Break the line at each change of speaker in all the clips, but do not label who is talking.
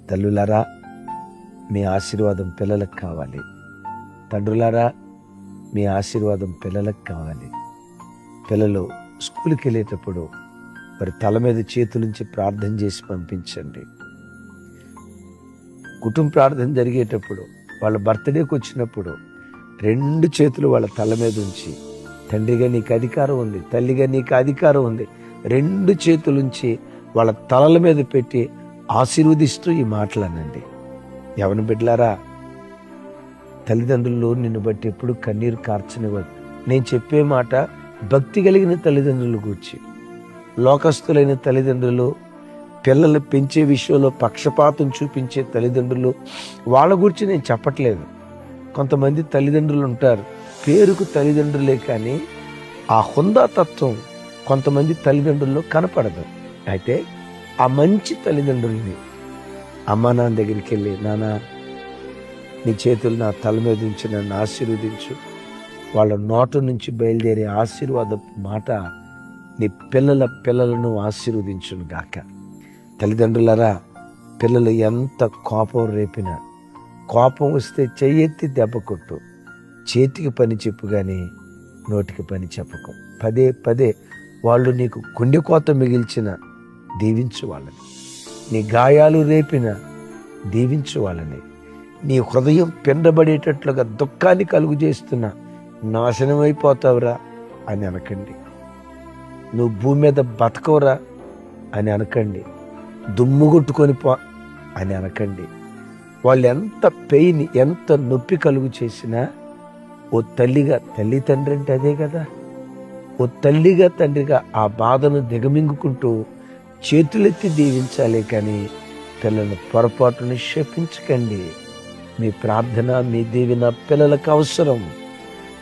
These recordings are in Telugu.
తల్లులారా, మీ ఆశీర్వాదం పిల్లలకు కావాలి. తండ్రులారా, మీ ఆశీర్వాదం పిల్లలకు కావాలి. పిల్లలు స్కూల్కి వెళ్ళేటప్పుడు వారి తల మీద చేతులుంచి ప్రార్థన చేసి పంపించండి. కుటుంబ ప్రార్థన జరిగేటప్పుడు, వాళ్ళ బర్త్డేకి వచ్చినప్పుడు 2 చేతులు వాళ్ళ తల మీద ఉంచి, తండ్రిగా నీకు అధికారం ఉంది, తల్లిగా నీకు అధికారం ఉంది, 2 చేతులుంచి వాళ్ళ తలల మీద పెట్టి ఆశీర్వదిస్తూ ఈ మాటలు అనండి. యవన బిడ్డలారా, తల్లిదండ్రులు నిన్ను బట్టి ఎప్పుడు కన్నీరు కార్చనివ్వదు. నేను చెప్పే మాట భక్తి కలిగిన తల్లిదండ్రులు గూర్చి. లోకస్తులైన తల్లిదండ్రులు, పిల్లలు పెంచే విషయంలో పక్షపాతం చూపించే తల్లిదండ్రులు, వాళ్ళ గురించి నేను చెప్పట్లేదు. కొంతమంది తల్లిదండ్రులు ఉంటారు, పేరుకు తల్లిదండ్రులే కానీ ఆ హుందాతత్వం కొంతమంది తల్లిదండ్రుల్లో కనపడదు. అయితే ఆ మంచి తల్లిదండ్రుల్ని అమ్మా నాన్న దగ్గరికి వెళ్ళి, నాన్న నీ చేతులు నా తల మీద ఉంచి నన్ను ఆశీర్వదించు, వాళ్ళ నోట నుంచి బయలుదేరే ఆశీర్వాద మాట నీ పిల్లలను ఆశీర్వదించును గాక. తల్లిదండ్రులరా, పిల్లలు ఎంత కోపం రేపినా, కోపం వస్తే చెయ్యెత్తి దెబ్బ కొట్టు, చేతికి పని చెప్పు కానీ నోటికి పని చెప్పకు. పదే పదే వాళ్ళు నీకు గుండె కోత మిగిల్చిన దీవించు వాళ్ళని, నీ గాయాలు రేపిన దీవించు వాళ్ళని, నీ హృదయం పిండబడేటట్లుగా దుఃఖాన్ని కలుగు చేస్తున్నా నాశనమైపోతావురా అని అనకండి. నువ్వు భూమి మీద బతకవురా అని అనకండి. దుమ్ము కొట్టుకొని పో అని అనకండి. వాళ్ళు ఎంత పెయిన్, ఎంత నొప్పి కలుగు చేసినా ఓ తల్లిగా, తల్లి తండ్రి అంటే అదే కదా, ఓ తల్లిగా తండ్రిగా ఆ బాధను దిగమింగుకుంటూ చేతులెత్తి దీవించాలి కానీ పిల్లల పొరపాటును శపించకండి. మీ ప్రార్థన, మీ దీవెన పిల్లలకు అవసరం.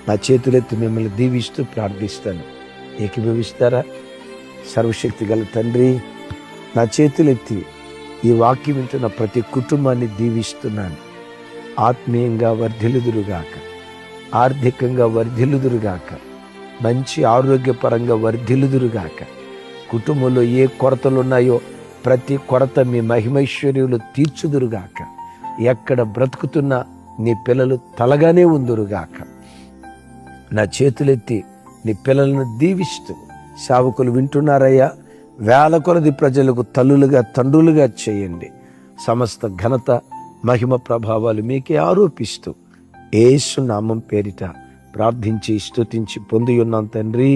నా చేతులెత్తి మిమ్మల్ని దీవిస్తూ ప్రార్థిస్తాను. ఏకీభవిస్తారా? సర్వశక్తి గల తండ్రి, నా చేతులెత్తి ఈ వాక్యం వింటున్న ప్రతి కుటుంబాన్ని దీవిస్తున్నాను. ఆత్మీయంగా వర్ధిల్లుదురుగాక, ఆర్థికంగా వర్ధిల్లుదురుగాక, మంచి ఆరోగ్యపరంగా వర్ధిల్లుదురుగాక. కుటుంబంలో ఏ కొరతలు ఉన్నాయో ప్రతి కొరత మీ మహిమైశ్వర్యులు తీర్చుదురుగాక. ఎక్కడ బ్రతుకుతున్నా నీ పిల్లలు తలగానే ఉందురుగాక. నా చేతులెత్తి నీ పిల్లలను దీవిస్తూ, సేవకులు వింటున్నారయ్యా, వేల కొలది ప్రజలకు తల్లులుగా తండ్రులుగా చేయండి. సమస్త ఘనత మహిమ ప్రభావాలు మీకే ఆరోపిస్తూ యేసు నామం పేరిట ప్రార్థించి స్తుతించి పొంది ఉన్నాం తండ్రి.